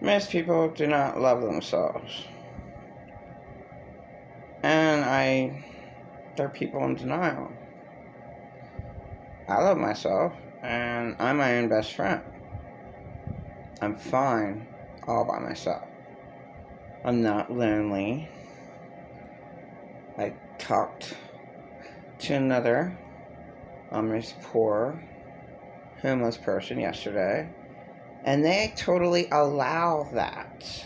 Most people do not love themselves. And they're people in denial. I love myself, and I'm my own best friend. I'm fine all by myself. I'm not lonely. I talked to another poor homeless person yesterday, and they totally allow that.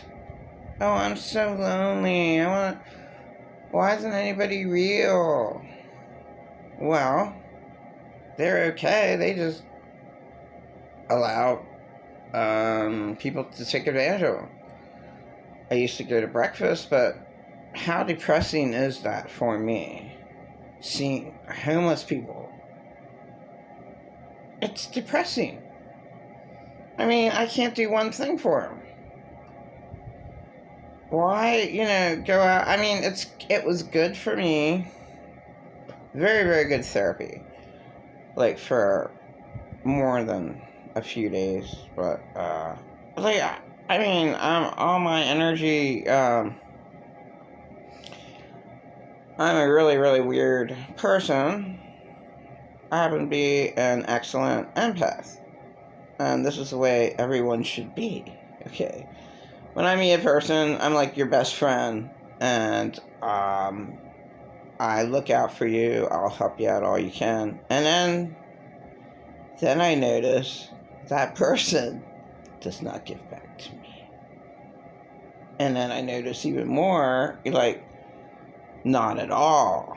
Oh, I'm so lonely. Why isn't anybody real? Well, they're okay. They just allow people to take advantage of them. I used to go to breakfast, but how depressing is that for me? Seeing homeless people. It's depressing. I mean, I can't do one thing for them. Why, go out? I mean, it was good for me. Very, very good therapy. Like, for more than a few days. But, all my energy, I'm a really, really weird person. I happen to be an excellent empath. And this is the way everyone should be. Okay. When I meet a person, I'm like your best friend. And I look out for you. I'll help you out all you can. And then I notice that person does not give back to me. And then I notice even more, not at all.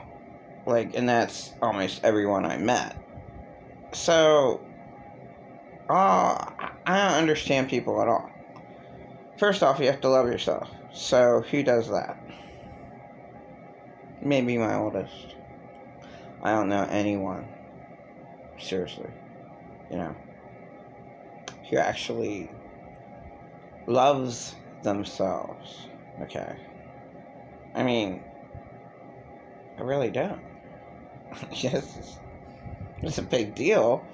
And that's almost everyone I met. So, I don't understand people at all. First off, you have to love yourself. So, who does that? Maybe my oldest. I don't know anyone, seriously, who actually loves themselves, okay? I mean, I really don't. Yes, it's a big deal.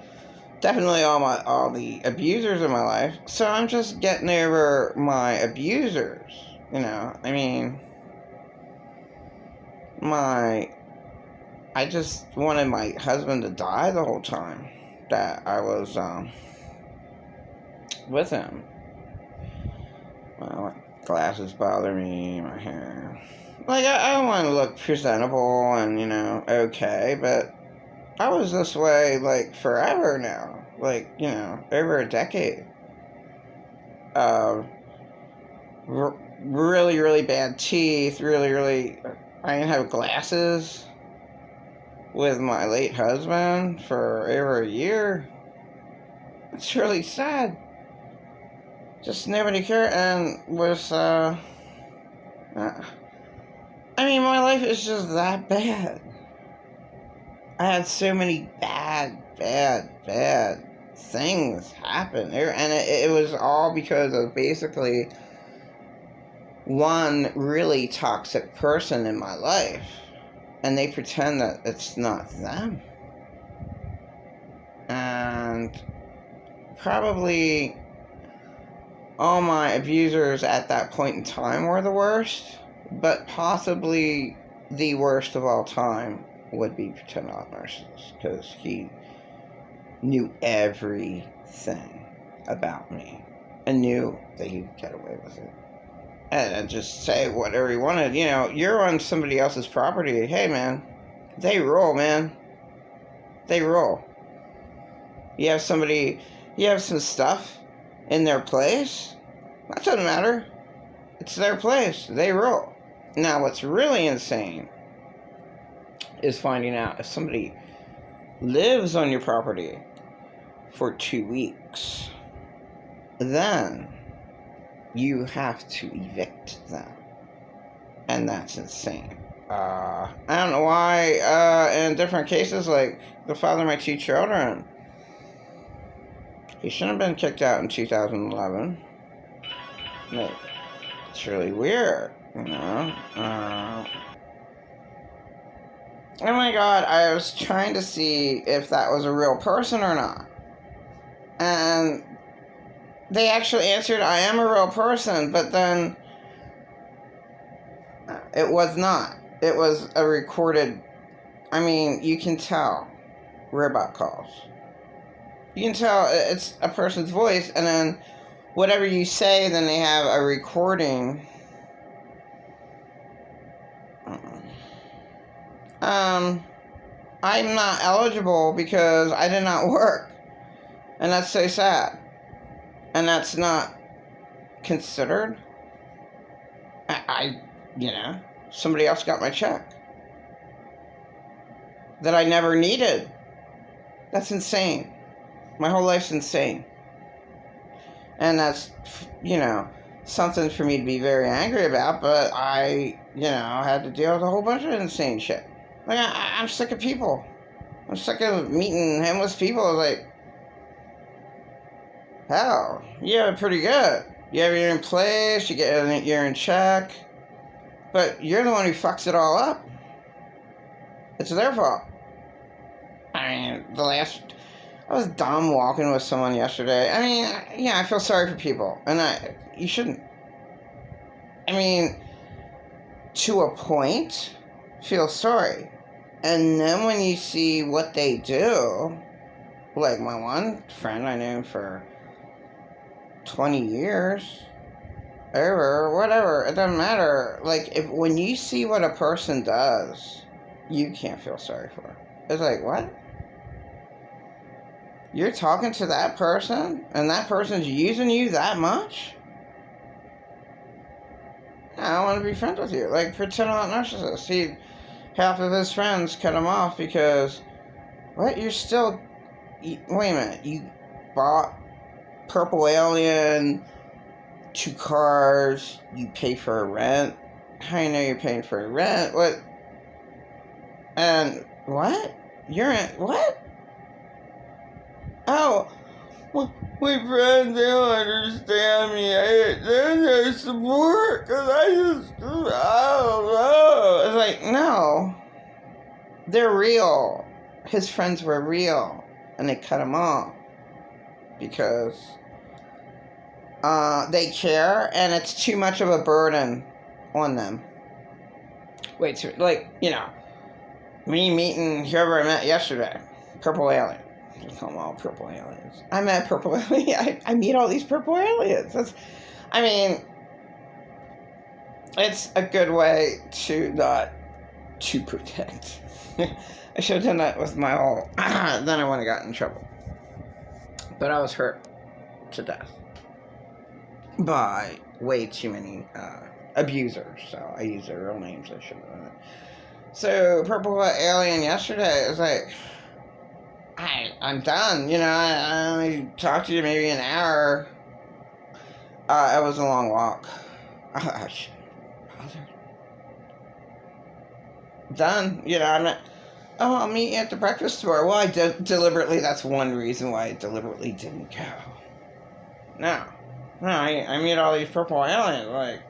Definitely all the abusers in my life. So I'm just getting over my abusers, I mean, I just wanted my husband to die the whole time that I was with him. Well, my glasses bother me, my hair. I don't want to look presentable and, okay, but I was this way, forever now. Over a decade. Really, really bad teeth, I didn't have glasses with my late husband for over a year. It's really sad. Just nobody cared, and my life is just that bad. I had so many bad things happen, and it was all because of basically one really toxic person in my life, and they pretend that it's not them. And probably all my abusers at that point in time were the worst, but possibly the worst of all time would be pretend narcissist, because he knew everything about me and knew that he could get away with it and just say whatever he wanted. You're on somebody else's property. Hey, man, they roll, man. They roll. You have some stuff in their place. That doesn't matter. It's their place. They roll. Now, what's really insane is finding out if somebody lives on your property for 2 weeks, then you have to evict them. And that's insane. I don't know why, in different cases, like the father of my 2 children, he shouldn't have been kicked out in 2011. It's really weird, Oh my God, I was trying to see if that was a real person or not. And they actually answered, I am a real person, but then it was not. It was a recorded, I mean, you can tell robot calls. You can tell it's a person's voice, and then whatever you say, then they have a recording. I'm not eligible because I did not work. And that's so sad. And that's not considered. Somebody else got my check that I never needed. That's insane. My whole life's insane. And that's, something for me to be very angry about, but I, had to deal with a whole bunch of insane shit. Like, I'm sick of people. I'm sick of meeting homeless people. Like, hell, you have it pretty good. You have your own place, you're in check, but you're the one who fucks it all up. It's their fault. I mean, I was dumb walking with someone yesterday. I mean, I feel sorry for people, and you shouldn't. I mean, to a point, feel sorry. And then when you see what they do, like my one friend I knew for 20 years, whatever, it doesn't matter. Like, when you see what a person does, you can't feel sorry for. It's like, what? You're talking to that person, and that person's using you that much? I don't want to be friends with you. Like, pretend I'm not narcissist. Half of his friends cut him off because, what? Wait a minute. You bought Purple Alien, 2 cars, you pay for a rent. How do you know you're paying for a rent? What? And what? You're in, what? Oh, well, my friends, they don't understand me. They're no support, because I don't know. It's like, no. They're real. His friends were real, and they cut him off because they care, and it's too much of a burden on them. Wait, so, me meeting whoever I met yesterday, Purple Alien. Just call them all Purple Aliens. I met Purple Alien. I meet all these Purple Aliens. It's a good way to protect. I should have done that with my all. Then I wouldn't have gotten in trouble. But I was hurt to death by way too many abusers. So I used their real names. I shouldn't have done it. So Purple Alien yesterday was like, I'm done. I only talked to you maybe an hour. It was a long walk. I shouldn't have bothered. Done. I'm not. Oh, I'll meet you at the breakfast store. Well, deliberately, that's one reason why I deliberately didn't go. No, I meet all these Purple Aliens. Like,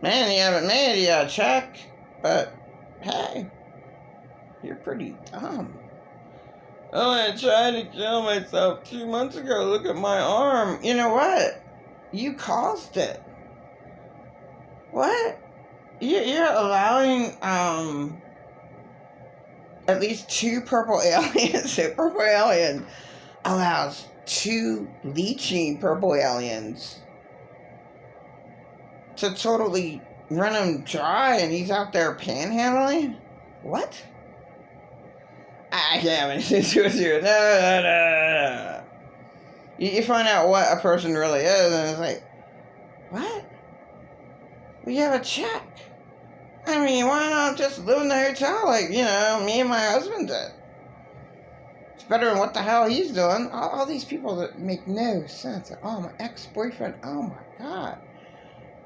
man, you haven't made it yet, check. But, hey, you're pretty dumb. Oh, I tried to kill myself 2 months ago. Look at my arm. You know what? You caused it. What? You're allowing, at least 2 Purple Aliens. So Purple Alien allows 2 leeching Purple Aliens to totally run him dry, and he's out there panhandling? What? I can't have anything to do with you. No. You find out what a person really is, and it's like, what? We have a check. I mean, why not just live in the hotel like, me and my husband did? It's better than what the hell he's doing. All these people that make no sense. Oh, my ex-boyfriend. Oh, my God.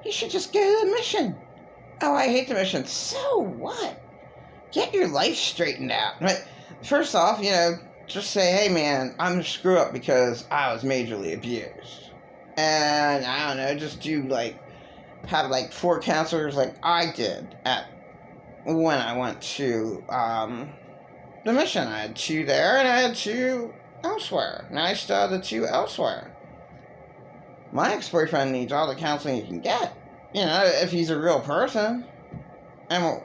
He should just go to the mission. Oh, I hate the mission. So what? Get your life straightened out. But first off, just say, hey, man, I'm a screw-up because I was majorly abused. And, I don't know, just have 4 counselors like I did when I went to the mission. I had 2 there and I had 2 elsewhere. Now I still have the 2 elsewhere. My ex-boyfriend needs all the counseling he can get. You know, if he's a real person. And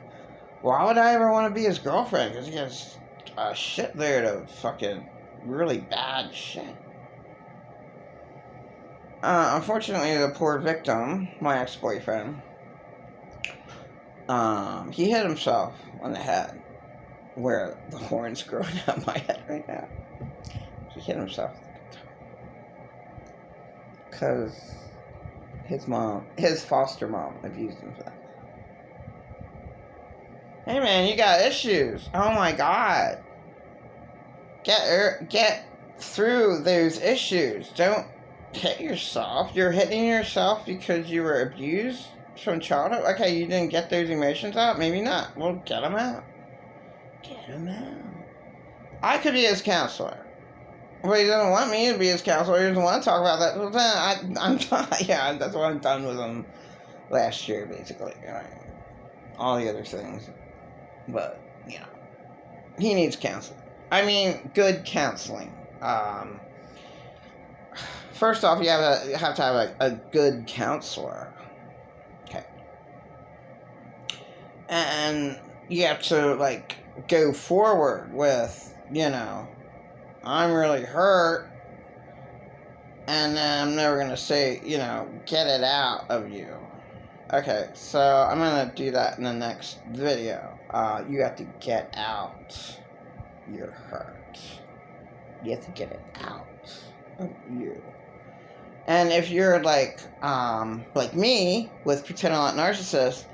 why would I ever want to be his girlfriend? Because he has a shitload of fucking really bad shit. Unfortunately, the poor victim, my ex-boyfriend, he hit himself on the head, where the horn's growing out my head right now. He hit himself because his foster mom abused him for that. Hey man, you got issues. Oh my god. Get through those issues. Don't hit yourself. You're hitting yourself because you were abused from childhood. Okay, you didn't get those emotions out. Maybe not. Well, get them out. Get them out. I could be his counselor. But he doesn't want me to be his counselor. He doesn't want to talk about that. Well, then I'm done. Yeah, that's what I'm done with him last year, basically. All the other things. But, you know, he needs counseling. I mean, good counseling. First off, you have to have a good counselor. Okay. And you have to, like, go forward with, you know, I'm really hurt, and then I'm never going to say, you know, get it out of you. Okay, so I'm going to do that in the next video. You have to get out your hurt. You have to get it out of you. And if you're like me, with pretend I'm not narcissist,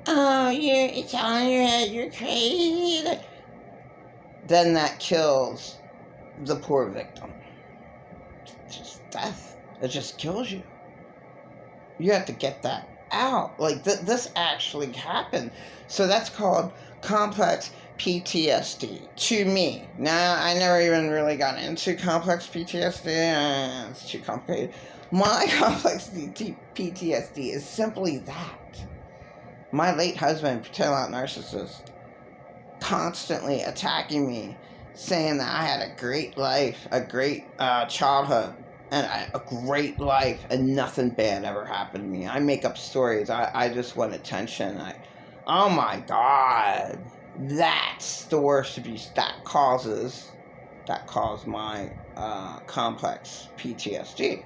oh, it's on your head, you're crazy, then that kills the poor victim. It's just death. It just kills you. You have to get that out. Like, this actually happened. So that's called complex PTSD to me. Now, I never even really got into complex PTSD. It's too complicated. My complex PTSD is simply that. My late husband, pretend I'm not narcissist, constantly attacking me, saying that I had a great life, a great childhood, and a great life, and nothing bad ever happened to me. I make up stories. I just want attention. Oh my God, that's the worst abuse. That caused my complex PTSD.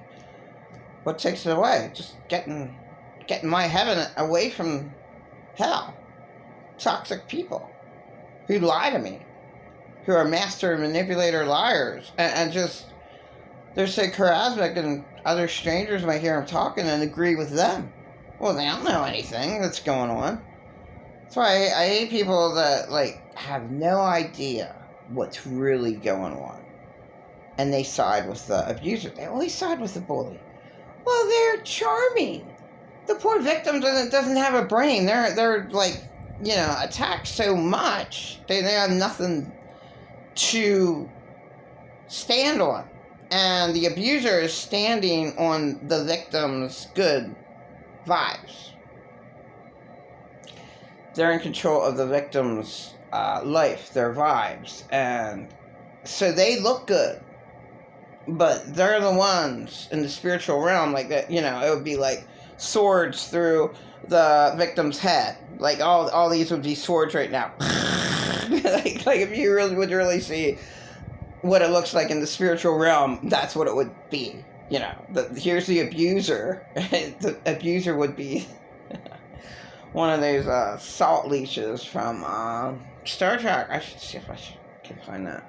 What takes it away? Just getting my heaven away from hell. Toxic people who lie to me, who are master manipulator liars, and just, they're so charismatic, and other strangers might hear them talking and agree with them. Well, they don't know anything that's going on. That's why I hate people that, like, have no idea what's really going on, and they side with the abuser. They always side with the bully. Well, they're charming. The poor victim doesn't have a brain. They're like, you know, attacked so much, they have nothing to stand on. And the abuser is standing on the victim's good vibes. They're in control of the victim's life, their vibes. And so they look good. But they're the ones in the spiritual realm, like that, you know, it would be like swords through the victim's head. Like all these would be swords right now. like if you would really see what it looks like in the spiritual realm, that's what it would be. You know, here's the abuser. The abuser would be one of those salt leeches from Star Trek. I should see if I can find that.